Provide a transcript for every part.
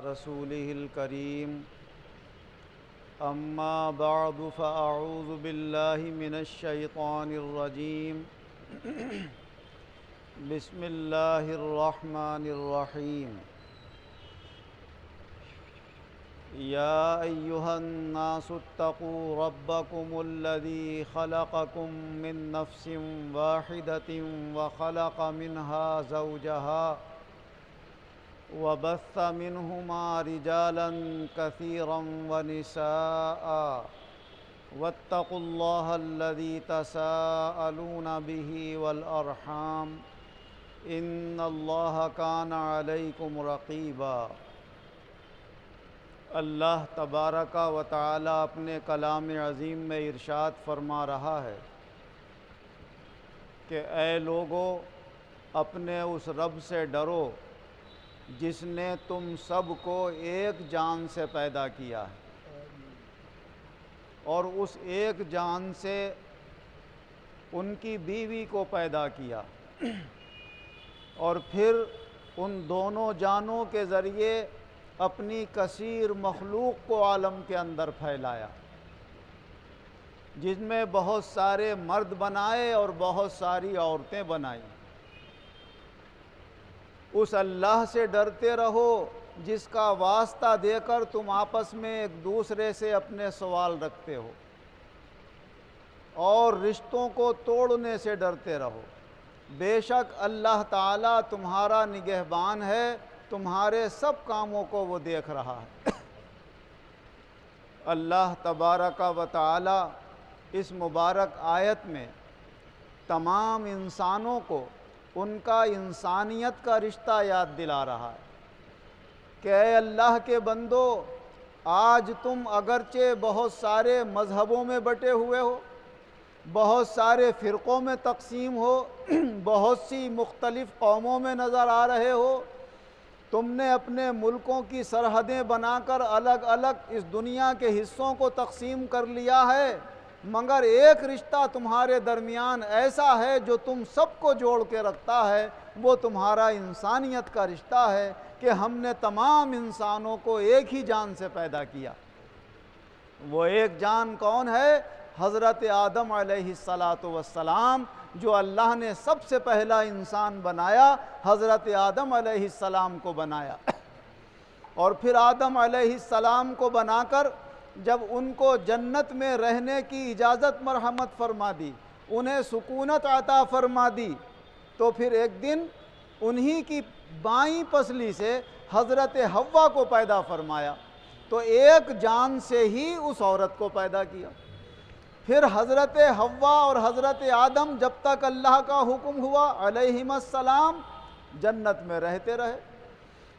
رسوله الكريم أما بعد فأعوذ بالله من الشيطان الرجيم بسم الله الرحمن الرحيم يا أيها الناس اتقوا ربكم الذي خلقكم من نفس واحدة وخلق منها زوجها وبث منهما رجالا كثيرا ونساء واتقوا الله الذي تساءلون به والأرحام إن الله كان عليكم رقيبا۔ اللہ تبارک و تعالی اپنے کلام عظیم میں ارشاد فرما رہا ہے کہ اے لوگو، اپنے اس رب سے ڈرو جس نے تم سب کو ایک جان سے پیدا کیا ہے اور اس ایک جان سے ان کی بیوی کو پیدا کیا اور پھر ان دونوں جانوں کے ذریعے اپنی کثیر مخلوق کو عالم کے اندر پھیلایا، جن میں بہت سارے مرد بنائے اور بہت ساری عورتیں بنائیں۔ اس اللہ سے ڈرتے رہو جس کا واسطہ دے کر تم آپس میں ایک دوسرے سے اپنے سوال رکھتے ہو، اور رشتوں کو توڑنے سے ڈرتے رہو۔ بے شک اللہ تعالیٰ تمہارا نگہبان ہے، تمہارے سب کاموں کو وہ دیکھ رہا ہے۔ اللہ تبارک و تعالی اس مبارک آیت میں تمام انسانوں کو ان کا انسانیت کا رشتہ یاد دلا رہا ہے کہ اے اللہ کے بندو، آج تم اگرچہ بہت سارے مذہبوں میں بٹے ہوئے ہو، بہت سارے فرقوں میں تقسیم ہو، بہت سی مختلف قوموں میں نظر آ رہے ہو، تم نے اپنے ملکوں کی سرحدیں بنا کر الگ الگ اس دنیا کے حصوں کو تقسیم کر لیا ہے، مگر ایک رشتہ تمہارے درمیان ایسا ہے جو تم سب کو جوڑ کے رکھتا ہے، وہ تمہارا انسانیت کا رشتہ ہے کہ ہم نے تمام انسانوں کو ایک ہی جان سے پیدا کیا۔ وہ ایک جان کون ہے؟ حضرت آدم علیہ السلام، جو اللہ نے سب سے پہلا انسان بنایا، حضرت آدم علیہ السلام کو بنایا، اور پھر آدم علیہ السلام کو بنا کر جب ان کو جنت میں رہنے کی اجازت مرحمت فرما دی، انہیں سکونت عطا فرما دی، تو پھر ایک دن انہی کی بائیں پسلی سے حضرت حوا کو پیدا فرمایا، تو ایک جان سے ہی اس عورت کو پیدا کیا۔ پھر حضرت حوا اور حضرت آدم جب تک اللہ کا حکم ہوا علیہم السلام جنت میں رہتے رہے،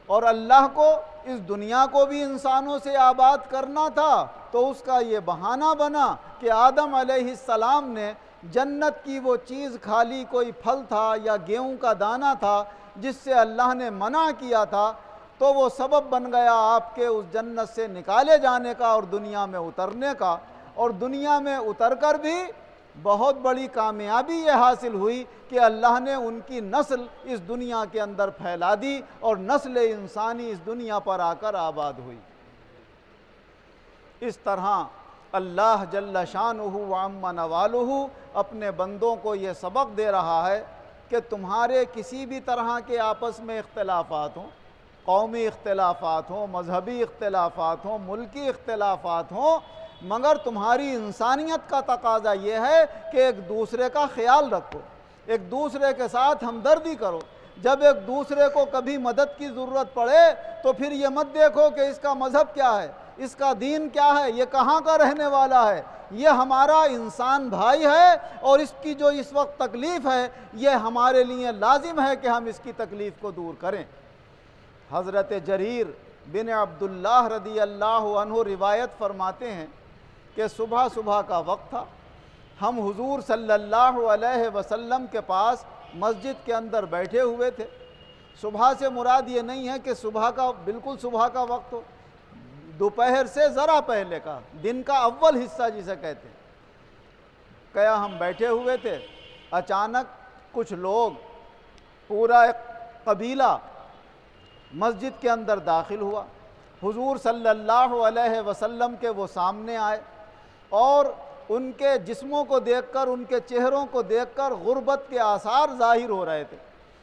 اور اللہ کو اس دنیا کو بھی انسانوں سے آباد کرنا تھا، تو اس کا یہ بہانہ بنا کہ آدم علیہ السلام نے جنت کی وہ چیز کھا لی، کوئی پھل تھا یا گیہوں کا دانہ تھا جس سے اللہ نے منع کیا تھا، تو وہ سبب بن گیا آپ کے اس جنت سے نکالے جانے کا اور دنیا میں اترنے کا، اور دنیا میں اتر کر بھی بہت بڑی کامیابی یہ حاصل ہوئی کہ اللہ نے ان کی نسل اس دنیا کے اندر پھیلا دی اور نسل انسانی اس دنیا پر آ کر آباد ہوئی۔ اس طرح اللہ جل شانہ وعم نوالہ اپنے بندوں کو یہ سبق دے رہا ہے کہ تمہارے کسی بھی طرح کے آپس میں اختلافات ہوں، قومی اختلافات ہوں، مذہبی اختلافات ہوں، ملکی اختلافات ہوں، مگر تمہاری انسانیت کا تقاضا یہ ہے کہ ایک دوسرے کا خیال رکھو، ایک دوسرے کے ساتھ ہمدردی کرو۔ جب ایک دوسرے کو کبھی مدد کی ضرورت پڑے تو پھر یہ مت دیکھو کہ اس کا مذہب کیا ہے، اس کا دین کیا ہے، یہ کہاں کا رہنے والا ہے، یہ ہمارا انسان بھائی ہے، اور اس کی جو اس وقت تکلیف ہے یہ ہمارے لیے لازم ہے کہ ہم اس کی تکلیف کو دور کریں۔ حضرت جریر بن عبداللہ رضی اللہ عنہ روایت فرماتے ہیں کہ صبح صبح کا وقت تھا، ہم حضور صلی اللہ علیہ وسلم کے پاس مسجد کے اندر بیٹھے ہوئے تھے۔ صبح سے مراد یہ نہیں ہے کہ صبح کا بالکل صبح کا وقت ہو، دوپہر سے ذرا پہلے کا، دن کا اول حصہ جسے کہتے ہیں۔ کیا ہم بیٹھے ہوئے تھے، اچانک کچھ لوگ، پورا ایک قبیلہ مسجد کے اندر داخل ہوا، حضور صلی اللہ علیہ وسلم کے وہ سامنے آئے اور ان کے جسموں کو دیکھ کر، ان کے چہروں کو دیکھ کر غربت کے آثار ظاہر ہو رہے تھے۔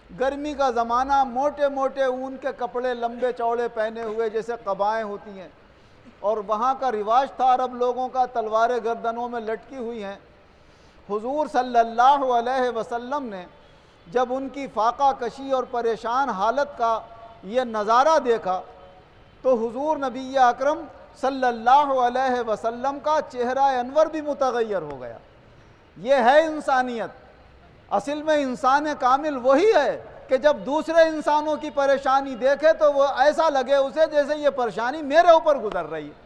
گرمی کا زمانہ، موٹے موٹے اون کے کپڑے لمبے چوڑے پہنے ہوئے جیسے قبائیں ہوتی ہیں، اور وہاں کا رواج تھا عرب لوگوں کا، تلواریں گردنوں میں لٹکی ہوئی ہیں۔ حضور صلی اللہ علیہ وسلم نے جب ان کی فاقہ کشی اور پریشان حالت کا یہ نظارہ دیکھا تو حضور نبی اکرم صلی اللہ علیہ وسلم کا چہرہ انور بھی متغیر ہو گیا۔ یہ ہے انسانیت۔ اصل میں انسان کامل وہی ہے کہ جب دوسرے انسانوں کی پریشانی دیکھے تو وہ ایسا لگے اسے جیسے یہ پریشانی میرے اوپر گزر رہی ہے۔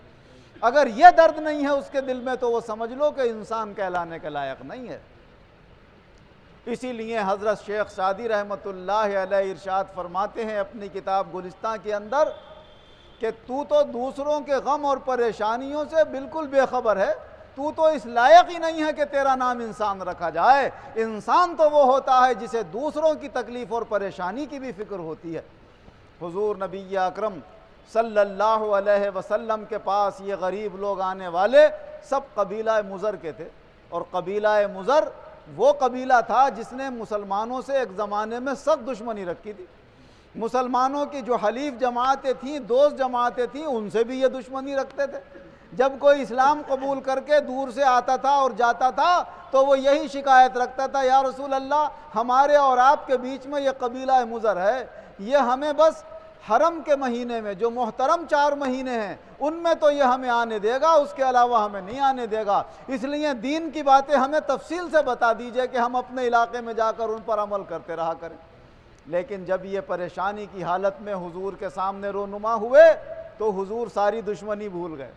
اگر یہ درد نہیں ہے اس کے دل میں تو وہ سمجھ لو کہ انسان کہلانے کے لائق نہیں ہے۔ اسی لیے حضرت شیخ سعدی رحمۃ اللہ علیہ ارشاد فرماتے ہیں اپنی کتاب گلستاں کے اندر کہ تو دوسروں کے غم اور پریشانیوں سے بالکل بے خبر ہے، تو اس لائق ہی نہیں ہے کہ تیرا نام انسان رکھا جائے۔ انسان تو وہ ہوتا ہے جسے دوسروں کی تکلیف اور پریشانی کی بھی فکر ہوتی ہے۔ حضور نبی اکرم صلی اللہ علیہ وسلم کے پاس یہ غریب لوگ آنے والے سب قبیلہ مضر کے تھے، اور قبیلہ مضر وہ قبیلہ تھا جس نے مسلمانوں سے ایک زمانے میں سخت دشمنی رکھی تھی۔ مسلمانوں کی جو حلیف جماعتیں تھیں، دوست جماعتیں تھیں، ان سے بھی یہ دشمنی رکھتے تھے۔ جب کوئی اسلام قبول کر کے دور سے آتا تھا اور جاتا تھا تو وہ یہی شکایت رکھتا تھا، یا رسول اللہ ہمارے اور آپ کے بیچ میں یہ قبیلہ مضر ہے، یہ ہمیں بس حرم کے مہینے میں جو محترم 4 مہینے ہیں ان میں تو یہ ہمیں آنے دے گا، اس کے علاوہ ہمیں نہیں آنے دے گا، اس لیے دین کی باتیں ہمیں تفصیل سے بتا دیجئے کہ ہم اپنے علاقے میں جا کر ان پر عمل کرتے رہا کریں۔ لیکن جب یہ پریشانی کی حالت میں حضور کے سامنے رونما ہوئے تو حضور ساری دشمنی بھول گئے،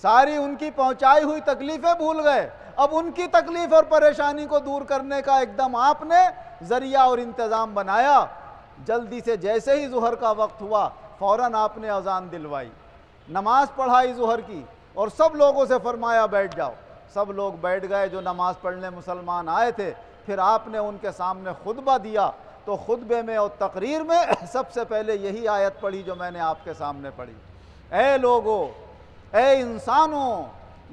ساری ان کی پہنچائی ہوئی تکلیفیں بھول گئے۔ اب ان کی تکلیف اور پریشانی کو دور کرنے کا ایک دم آپ نے ذریعہ اور انتظام بنایا۔ جلدی سے جیسے ہی ظہر کا وقت ہوا فوراً آپ نے اذان دلوائی، نماز پڑھائی ظہر کی، اور سب لوگوں سے فرمایا بیٹھ جاؤ۔ سب لوگ بیٹھ گئے جو نماز پڑھنے مسلمان آئے تھے۔ پھر آپ نے ان کے سامنے خطبہ دیا، تو خطبے میں اور تقریر میں سب سے پہلے یہی آیت پڑھی جو میں نے آپ کے سامنے پڑھی، اے لوگو، اے انسانوں،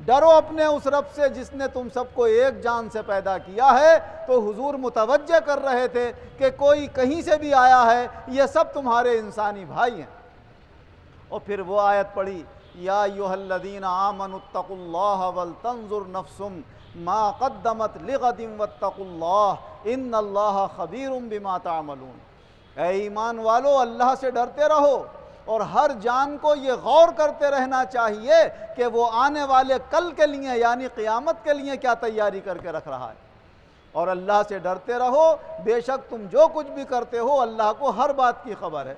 ڈرو اپنے اس رب سے جس نے تم سب کو ایک جان سے پیدا کیا ہے۔ تو حضور متوجہ کر رہے تھے کہ کوئی کہیں سے بھی آیا ہے، یہ سب تمہارے انسانی بھائی ہیں۔ اور پھر وہ آیت پڑھی، یا ایھا الذین آمنوا اتقوا اللہ ولتنظر نفس ما قدمت لغد واتقوا اللہ ان اللہ خبیر بما تعملون۔ اے ایمان والو، اللہ سے ڈرتے رہو، اور ہر جان کو یہ غور کرتے رہنا چاہیے کہ وہ آنے والے کل کے لیے یعنی قیامت کے لیے کیا تیاری کر کے رکھ رہا ہے، اور اللہ سے ڈرتے رہو، بے شک تم جو کچھ بھی کرتے ہو اللہ کو ہر بات کی خبر ہے۔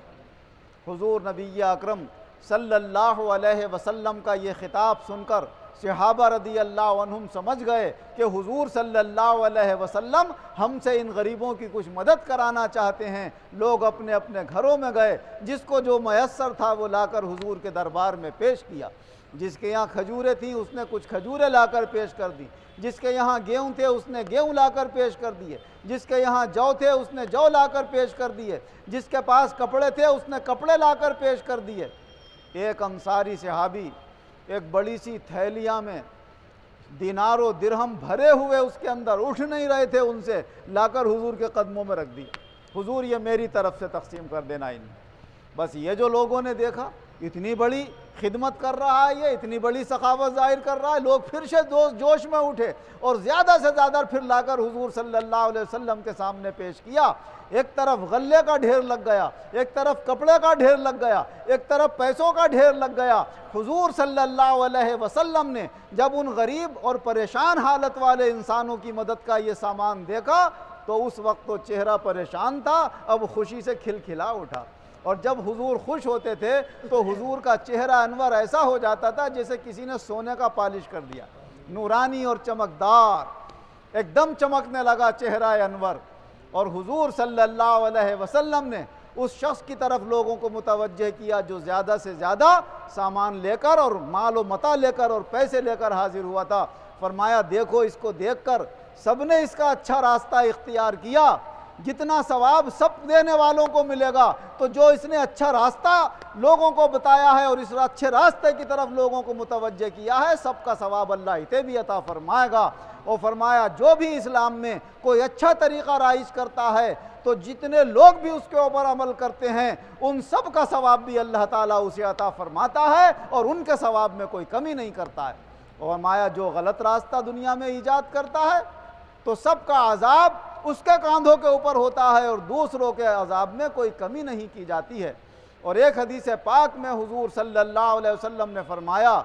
حضور نبی اکرم صلی اللہ علیہ وسلم کا یہ خطاب سن کر صحابہ رضی اللہ عنہم سمجھ گئے کہ حضور صلی اللہ علیہ وسلم ہم سے ان غریبوں کی کچھ مدد کرانا چاہتے ہیں۔ لوگ اپنے اپنے گھروں میں گئے، جس کو جو میسر تھا وہ لا کر حضور کے دربار میں پیش کیا۔ جس کے یہاں کھجوریں تھیں اس نے کچھ کھجوریں لا کر پیش کر دی، جس کے یہاں گیہوں تھے اس نے گیہوں لا کر پیش کر دیے، جس کے یہاں جو تھے اس نے جو لا کر پیش کر دیے، جس کے پاس کپڑے تھے اس نے کپڑے لا کر پیش کر دیے۔ ایک انصاری صحابی ایک بڑی سی تھیلیاں میں دینار و درہم بھرے ہوئے اس کے اندر اٹھ نہیں رہے تھے، ان سے لا کر حضور کے قدموں میں رکھ دی، حضور یہ میری طرف سے تقسیم کر دینا انہیں۔ بس یہ جو لوگوں نے دیکھا اتنی بڑی خدمت کر رہا ہے، یہ اتنی بڑی سخاوت ظاہر کر رہا ہے، لوگ پھر سے جوش میں اٹھے اور زیادہ سے زیادہ پھر لا کر حضور صلی اللہ علیہ وسلم کے سامنے پیش کیا۔ ایک طرف غلے کا ڈھیر لگ گیا، ایک طرف کپڑے کا ڈھیر لگ گیا، ایک طرف پیسوں کا ڈھیر لگ گیا۔ حضور صلی اللہ علیہ وسلم نے جب ان غریب اور پریشان حالت والے انسانوں کی مدد کا یہ سامان دیکھا تو اس وقت تو چہرہ پریشان تھا، اب خوشی سے کھلکھلا اٹھا۔ اور جب حضور خوش ہوتے تھے تو حضور کا چہرہ انور ایسا ہو جاتا تھا جیسے کسی نے سونے کا پالش کر دیا، نورانی اور چمکدار، ایک دم چمکنے لگا چہرہ انور۔ اور حضور صلی اللہ علیہ وسلم نے اس شخص کی طرف لوگوں کو متوجہ کیا جو زیادہ سے زیادہ سامان لے کر اور مال و متاع لے کر اور پیسے لے کر حاضر ہوا تھا۔ فرمایا دیکھو اس کو دیکھ کر سب نے اس کا اچھا راستہ اختیار کیا، جتنا ثواب سب دینے والوں کو ملے گا، تو جو اس نے اچھا راستہ لوگوں کو بتایا ہے اور اس اچھے راستے کی طرف لوگوں کو متوجہ کیا ہے، سب کا ثواب اللہ اسے بھی عطا فرمائے گا۔ اور فرمایا جو بھی اسلام میں کوئی اچھا طریقہ رائج کرتا ہے تو جتنے لوگ بھی اس کے اوپر عمل کرتے ہیں ان سب کا ثواب بھی اللہ تعالیٰ اسے عطا فرماتا ہے اور ان کے ثواب میں کوئی کمی نہیں کرتا ہے۔ اور فرمایا جو غلط راستہ دنیا میں ایجاد کرتا ہے تو سب کا عذاب اس کے کاندھوں کے اوپر ہوتا ہے اور دوسروں کے عذاب میں کوئی کمی نہیں کی جاتی ہے۔ اور ایک حدیث پاک میں حضور صلی اللہ علیہ وسلم نے فرمایا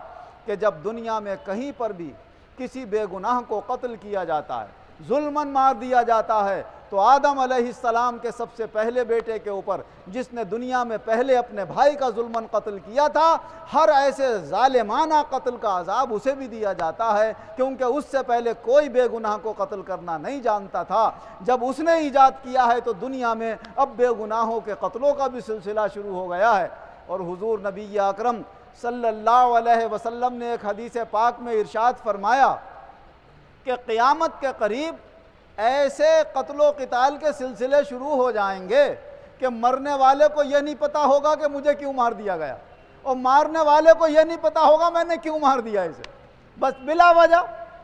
کہ جب دنیا میں کہیں پر بھی کسی بے گناہ کو قتل کیا جاتا ہے، ظلماً مار دیا جاتا ہے، تو آدم علیہ السلام کے سب سے پہلے بیٹے کے اوپر جس نے دنیا میں پہلے اپنے بھائی کا ظلماً قتل کیا تھا، ہر ایسے ظالمانہ قتل کا عذاب اسے بھی دیا جاتا ہے، کیونکہ اس سے پہلے کوئی بے گناہ کو قتل کرنا نہیں جانتا تھا۔ جب اس نے ایجاد کیا ہے تو دنیا میں اب بے گناہوں کے قتلوں کا بھی سلسلہ شروع ہو گیا ہے۔ اور حضور نبی اکرم صلی اللہ علیہ وسلم نے ایک حدیث پاک میں ارشاد فرمایا کہ قیامت کے قریب ایسے قتل و قتال کے سلسلے شروع ہو جائیں گے کہ مرنے والے کو یہ نہیں پتا ہوگا کہ مجھے کیوں مار دیا گیا، اور مارنے والے کو یہ نہیں پتا ہوگا میں نے کیوں مار دیا اسے، بس بلا وجہ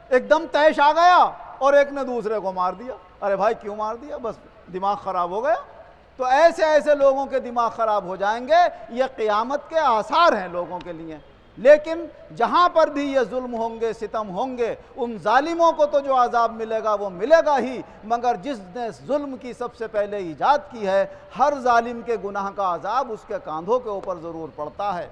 ایک دم تیش آ گیا اور ایک نے دوسرے کو مار دیا، ارے بھائی کیوں مار دیا، بس دماغ خراب ہو گیا۔ تو ایسے ایسے لوگوں کے دماغ خراب ہو جائیں گے، یہ قیامت کے آثار ہیں لوگوں کے لیے۔ لیکن جہاں پر بھی یہ ظلم ہوں گے، ستم ہوں گے، ان ظالموں کو تو جو عذاب ملے گا وہ ملے گا ہی، مگر جس نے ظلم کی سب سے پہلے ایجاد کی ہے، ہر ظالم کے گناہ کا عذاب اس کے کاندھوں کے اوپر ضرور پڑتا ہے۔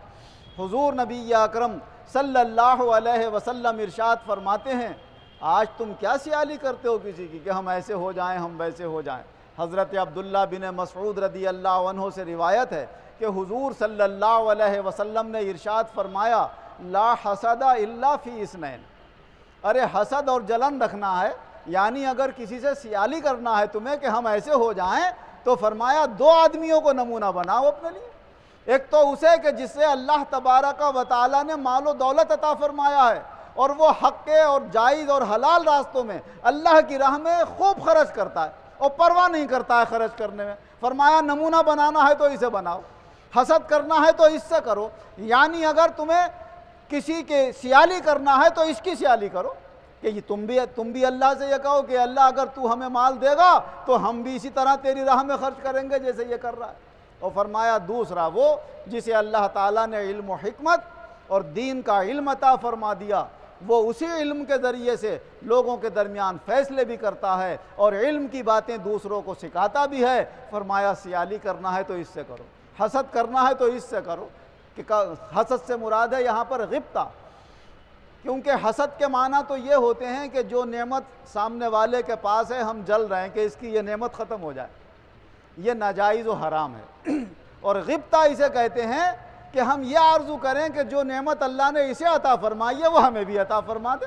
حضور نبی اکرم صلی اللہ علیہ وسلم ارشاد فرماتے ہیں، آج تم کیا سیالی کرتے ہو کسی کی کہ ہم ایسے ہو جائیں ہم ویسے ہو جائیں۔ حضرت عبداللہ بن مسعود رضی اللہ عنہ سے روایت ہے کہ حضور صلی اللہ علیہ وسلم نے ارشاد فرمایا، لا حسد الا فی اثنین، ارے حسد اور جلن رکھنا ہے، یعنی اگر کسی سے سیالی کرنا ہے تمہیں کہ ہم ایسے ہو جائیں، تو فرمایا دو آدمیوں کو نمونہ بناؤ اپنے لیے، ایک تو اسے کہ جس سے اللہ تبارک و تعالیٰ نے مال و دولت عطا فرمایا ہے اور وہ حق کے اور جائز اور حلال راستوں میں اللہ کی راہ میں خوب خرچ کرتا ہے اور پرواہ نہیں کرتا ہے خرچ کرنے میں، فرمایا نمونہ بنانا ہے تو اسے بناؤ، حسد کرنا ہے تو اس سے کرو، یعنی اگر تمہیں کسی کے سیالی کرنا ہے تو اس کی سیالی کرو کہ یہ تم بھی اللہ سے یہ کہو کہ اللہ اگر تو ہمیں مال دے گا تو ہم بھی اسی طرح تیری راہ میں خرچ کریں گے جیسے یہ کر رہا ہے۔ اور فرمایا دوسرا وہ جسے اللہ تعالیٰ نے علم و حکمت اور دین کا علم عطا فرما دیا، وہ اسی علم کے ذریعے سے لوگوں کے درمیان فیصلے بھی کرتا ہے اور علم کی باتیں دوسروں کو سکھاتا بھی ہے، فرمایا سیالی کرنا ہے تو اس سے کرو، حسد کرنا ہے تو اس سے کرو۔ کہ حسد سے مراد ہے یہاں پر غبطہ، کیونکہ حسد کے معنی تو یہ ہوتے ہیں کہ جو نعمت سامنے والے کے پاس ہے ہم جل رہے ہیں کہ اس کی یہ نعمت ختم ہو جائے، یہ ناجائز و حرام ہے۔ اور غبطہ اسے کہتے ہیں کہ ہم یہ آرزو کریں کہ جو نعمت اللہ نے اسے عطا فرمائی ہے وہ ہمیں بھی عطا فرما دے،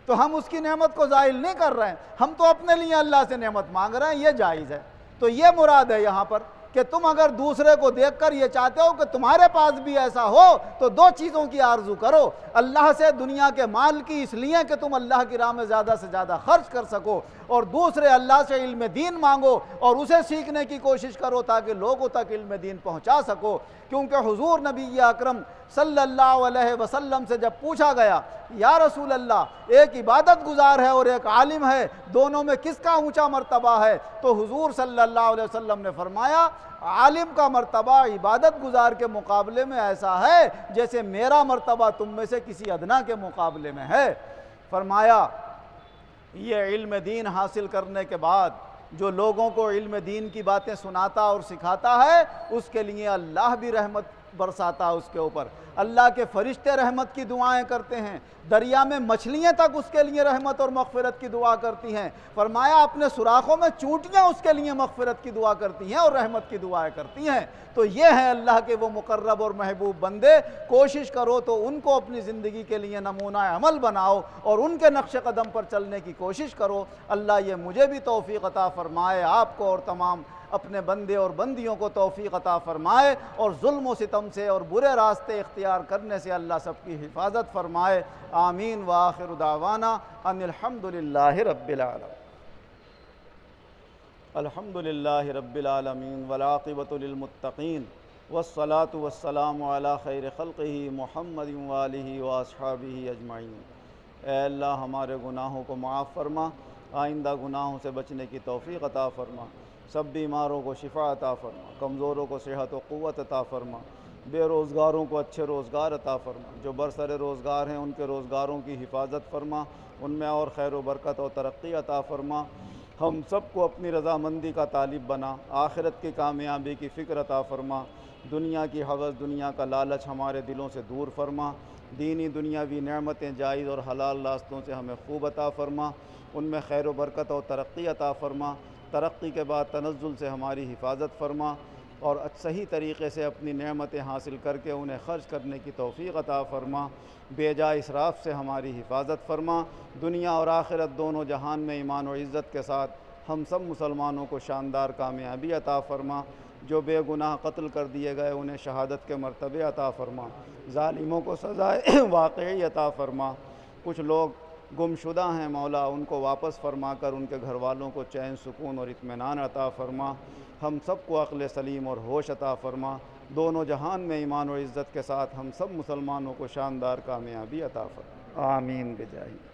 تو ہم اس کی نعمت کو زائل نہیں کر رہے ہیں، ہم تو اپنے لیے اللہ سے نعمت مانگ رہے ہیں، یہ جائز ہے۔ تو یہ مراد ہے یہاں پر کہ تم اگر دوسرے کو دیکھ کر یہ چاہتے ہو کہ تمہارے پاس بھی ایسا ہو تو دو چیزوں کی آرزو کرو، اللہ سے دنیا کے مال کی اس لیے کہ تم اللہ کی راہ میں زیادہ سے زیادہ خرچ کر سکو، اور دوسرے اللہ سے علم دین مانگو اور اسے سیکھنے کی کوشش کرو تاکہ لوگوں تک علم دین پہنچا سکو۔ کیونکہ حضور نبی اکرم صلی اللہ علیہ وسلم سے جب پوچھا گیا یا رسول اللہ ایک عبادت گزار ہے اور ایک عالم ہے، دونوں میں کس کا اونچا مرتبہ ہے، تو حضور صلی اللہ علیہ وسلم نے فرمایا عالم کا مرتبہ عبادت گزار کے مقابلے میں ایسا ہے جیسے میرا مرتبہ تم میں سے کسی ادنا کے مقابلے میں ہے۔ فرمایا یہ علم دین حاصل کرنے کے بعد جو لوگوں کو علم دین کی باتیں سناتا اور سکھاتا ہے اس کے لیے اللہ بھی رحمت برساتا اس کے اوپر، اللہ کے فرشتے رحمت کی دعائیں کرتے ہیں، دریا میں مچھلیاں تک اس کے لیے رحمت اور مغفرت کی دعا کرتی ہیں۔ فرمایا اپنے سوراخوں میں چونٹیاں اس کے لیے مغفرت کی دعا کرتی ہیں اور رحمت کی دعائیں کرتی ہیں۔ تو یہ ہیں اللہ کے وہ مقرب اور محبوب بندے، کوشش کرو تو ان کو اپنی زندگی کے لیے نمونہ عمل بناؤ اور ان کے نقش قدم پر چلنے کی کوشش کرو۔ اللہ یہ مجھے بھی توفیق عطا فرمائے، آپ کو اور تمام اپنے بندے اور بندیوں کو توفیق عطا فرمائے، اور ظلم و ستم سے اور برے راستے اختیار کرنے سے اللہ سب کی حفاظت فرمائے۔ آمین وآخر دعوانا ان الحمد للہ رب العالمین۔ الحمدللہ رب العالمین والعاقبۃ للمتقین والصلاة والسلام علی خیر خلقہ محمد وآلہ واصحابہ اجمعین۔ اے اللہ ہمارے گناہوں کو معاف فرما، آئندہ گناہوں سے بچنے کی توفیق عطا فرما، سب بیماروں کو شفا عطا فرما، کمزوروں کو صحت و قوت عطا فرما، بے روزگاروں کو اچھے روزگار عطا فرما، جو برسر روزگار ہیں ان کے روزگاروں کی حفاظت فرما، ان میں اور خیر و برکت و ترقی عطا فرما، ہم سب کو اپنی رضامندی کا طالب بنا، آخرت کی کامیابی کی فکر عطا فرما، دنیا کی حوث دنیا کا لالچ ہمارے دلوں سے دور فرما، دینی دنیاوی نعمتیں جائز اور حلال راستوں سے ہمیں خوب عطا فرما، ان میں خیر و برکت و ترقی عطا فرما، ترقی کے بعد تنزل سے ہماری حفاظت فرما، اور صحیح طریقے سے اپنی نعمتیں حاصل کر کے انہیں خرچ کرنے کی توفیق عطا فرما، بے جا اسراف سے ہماری حفاظت فرما، دنیا اور آخرت دونوں جہان میں ایمان و عزت کے ساتھ ہم سب مسلمانوں کو شاندار کامیابی عطا فرما، جو بے گناہ قتل کر دیے گئے انہیں شہادت کے مرتبے عطا فرما، ظالموں کو سزائے واقعی عطا فرما، کچھ لوگ گم شدہ ہیں مولا ان کو واپس فرما کر ان کے گھر والوں کو چین سکون اور اطمینان عطا فرما، ہم سب کو عقل سلیم اور ہوش عطا فرما، دونوں جہان میں ایمان و عزت کے ساتھ ہم سب مسلمانوں کو شاندار کامیابی عطا فرما، آمین بجاہ